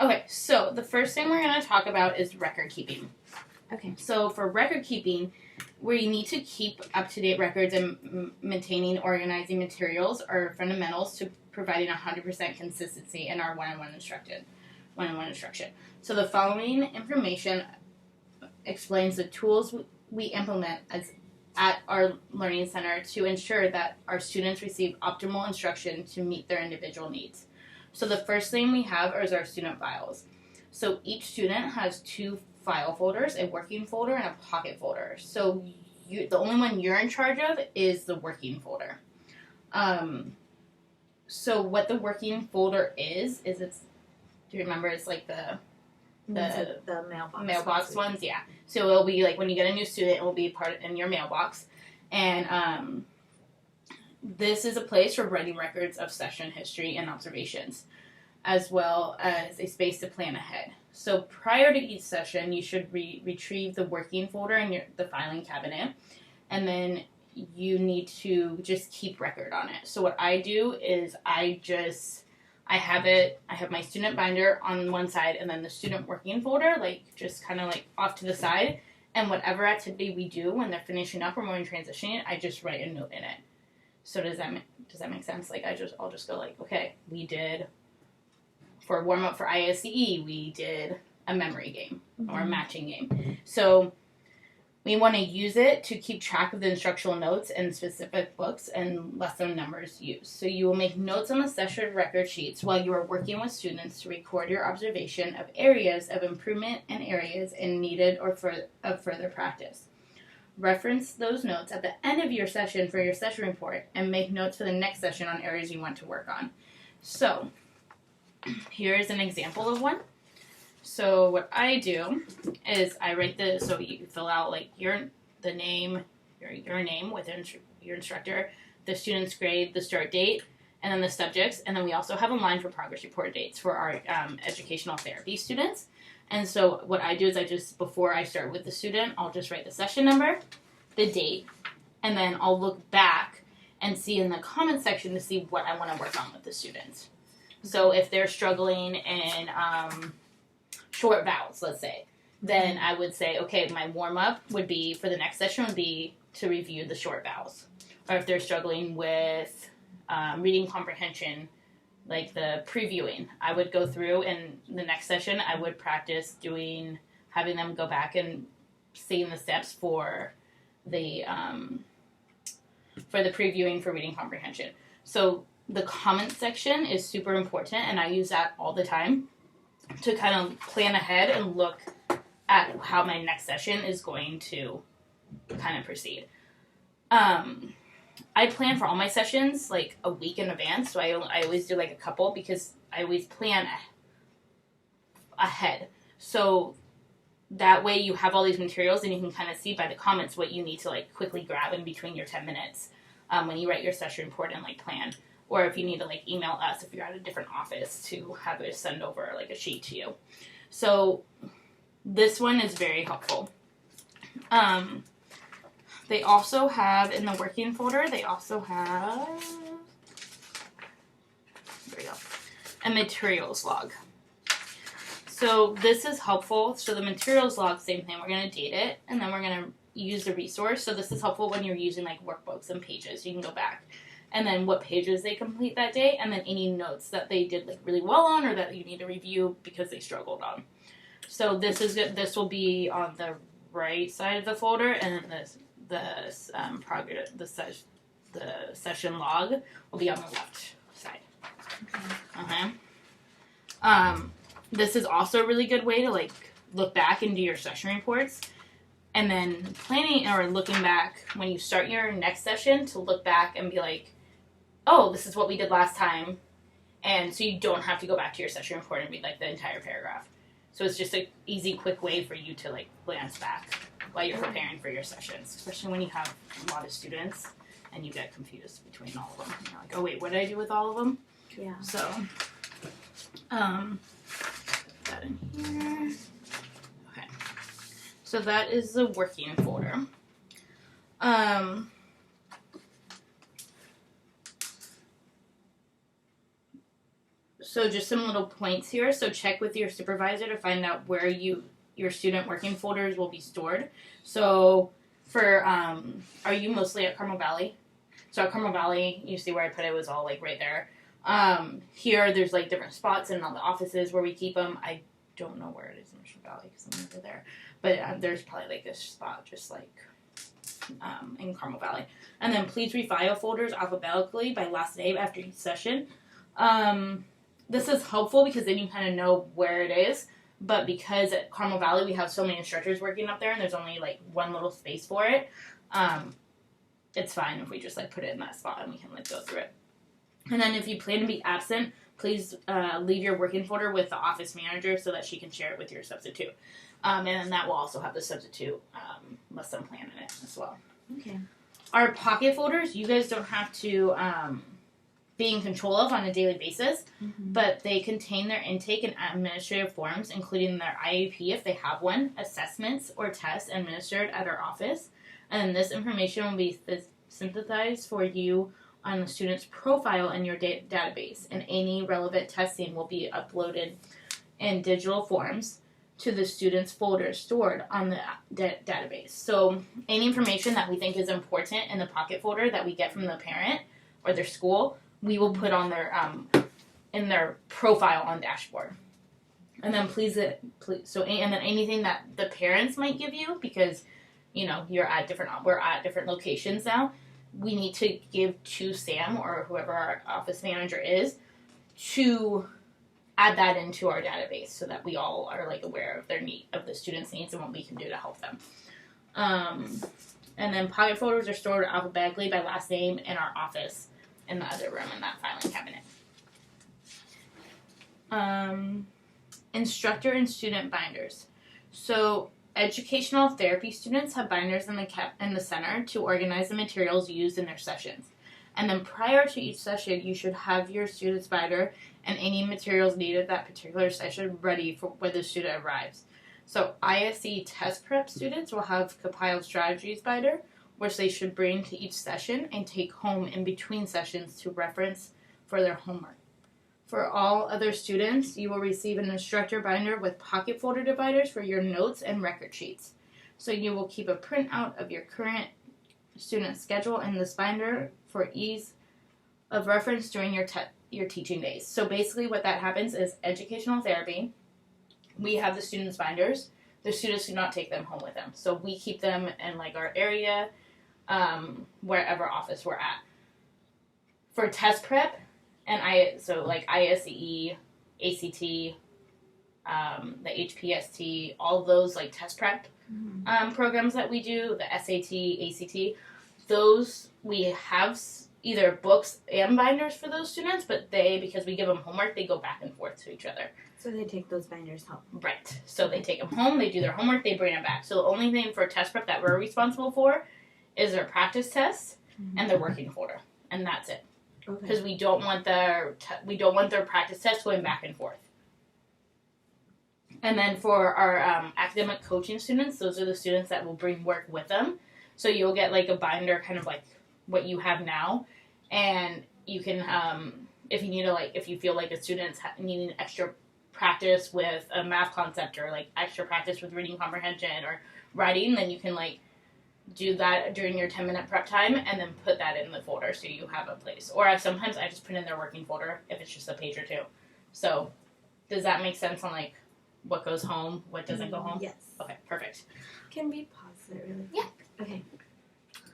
Okay, so the first thing we're going to talk about is record keeping. Okay. So for record keeping, where you need to keep up-to-date records and maintaining organizing materials are fundamentals to providing 100% consistency in our one-on-one instruction. So the following information explains the tools we implement at our learning center to ensure that our students receive optimal instruction to meet their individual needs. So the first thing we have is our student files. So each student has 2 file folders, a working folder and a pocket folder. So the only one you're in charge of is the working folder. So what the working folder is it's, do you remember, it's like the mailbox ones, yeah. So it'll be like when you get a new student, it will be in your mailbox. And this is a place for writing records of session history and observations, as well as a space to plan ahead. So prior to each session, you should retrieve the working folder in the filing cabinet, and then you need to just keep record on it. So what I do is I have my student binder on one side and then the student working folder, like just kind of like off to the side. And whatever activity we do when they're finishing up or when we're transitioning, I just write a note in it. So does that make sense? Like I'll just go like, okay, we did, for warm up for ISCE, we did a memory game or a matching game. So we want to use it to keep track of the instructional notes and specific books and lesson numbers used. So you will make notes on the session record sheets while you are working with students to record your observation of areas of improvement and areas in needed or of further practice. Reference those notes at the end of your session for your session report and make notes for the next session on areas you want to work on. So here is an example of one. So what I do is I write so you fill out like your name with your instructor, the student's grade, the start date, and then the subjects, and then we also have a line for progress report dates for our educational therapy students. And so what I do is before I start with the student, I'll just write the session number, the date, and then I'll look back and see in the comment section to see what I want to work on with the students. So if they're struggling in short vowels, let's say, then I would say, okay, my warm-up would be, for the next session, would be to review the short vowels. Or if they're struggling with reading comprehension, like the previewing, I would go through, and the next session I would practice having them go back and seeing the steps for the previewing for reading comprehension. So the comment section is super important, and I use that all the time to kind of plan ahead and look at how my next session is going to kind of proceed. I plan for all my sessions like a week in advance, so I always do like a couple because I always plan ahead. So that way you have all these materials and you can kind of see by the comments what you need to like quickly grab in between your 10 minutes when you write your session report and like plan. Or if you need to like email us if you're at a different office to have it send over like a sheet to you. So this one is very helpful. They also have in the working folder, there we go, a materials log. So this is helpful. So the materials log, same thing. We're going to date it and then we're going to use the resource. So this is helpful when you're using like workbooks and pages. You can go back. And then what pages they complete that day, and then any notes that they did like really well on or that you need to review because they struggled on. So this is good. This will be on the right side of the folder, and then the session log will be on the left side. Okay. This is also a really good way to like look back and do your session reports. And then planning or looking back when you start your next session to look back and be like, oh, this is what we did last time. And so you don't have to go back to your session report and read like the entire paragraph. So it's just an easy, quick way for you to like glance back while you're preparing for your sessions, especially when you have a lot of students and you get confused between all of them. And you're like, oh wait, what did I do with all of them? Yeah. So, put that in here. Okay. So that is the working folder. So just some little points here. So check with your supervisor to find out where your student working folders will be stored. So for are you mostly at Carmel Valley? So at Carmel Valley, you see where I put it was all like right there. Here there's like different spots in all the offices where we keep them. I don't know where it is in Mission Valley because I'm never there. But there's probably like this spot just like in Carmel Valley. And then please refile folders alphabetically by last day after each session. This is helpful because then you kind of know where it is. But because at Carmel Valley we have so many instructors working up there and there's only like one little space for it, it's fine if we just like put it in that spot and we can like go through it. And then if you plan to be absent, please leave your working folder with the office manager so that she can share it with your substitute. And then that will also have the substitute lesson plan in it as well. Okay. Our pocket folders, you guys don't have to be in control of on a daily basis, but they contain their intake and administrative forms, including their IEP if they have one, assessments or tests administered at our office. And this information will be synthesized for you on the student's profile in your database, and any relevant testing will be uploaded in digital forms to the student's folder stored on the database. So any information that we think is important in the pocket folder that we get from the parent or their school, we will put on their in their profile on dashboard. And then please so and then anything that the parents might give you, because you know we're at different locations now, we need to give to Sam or whoever our office manager is to add that into our database so that we all are like aware of of the students' needs and what we can do to help them. And then pocket folders are stored alphabetically by last name in our office in the other room in that filing cabinet. Instructor and student binders. So educational therapy students have binders in the center to organize the materials used in their sessions. And then prior to each session, you should have your student's binder and any materials needed that particular session ready for when the student arrives. So ISE test prep students will have compiled strategies binder, which they should bring to each session and take home in between sessions to reference for their homework. For all other students, you will receive an instructor binder with pocket folder dividers for your notes and record sheets. So you will keep a printout of your current student schedule in this binder for ease of reference during your teaching days. So basically what that happens is educational therapy, we have the students' binders. The students do not take them home with them. So we keep them in like our area, wherever office we're at. For test prep, and like ISE, ACT, the HPST, all those like test prep programs that we do, the SAT, ACT, those we have either books and binders for those students, but because we give them homework, they go back and forth to each other. So they take those binders home. Right. So they take them home, they do their homework, they bring them back. So the only thing for test prep that we're responsible for is their practice tests and their working folder, and that's it. Because Okay. we don't want their practice tests going back and forth. And then for our academic coaching students, those are the students that will bring work with them. So you'll get like a binder, kind of like what you have now, and you can, if you need to, like, if you feel like a student's needing extra practice with a math concept or like extra practice with reading comprehension or writing, then you can like do that during your 10-minute prep time and then put that in the folder so you have a place. Or sometimes I just put in their working folder if it's just a page or two. So does that make sense on like what goes home, what doesn't go home? Yes. Okay, perfect. Can we pause it really? Yeah. Okay.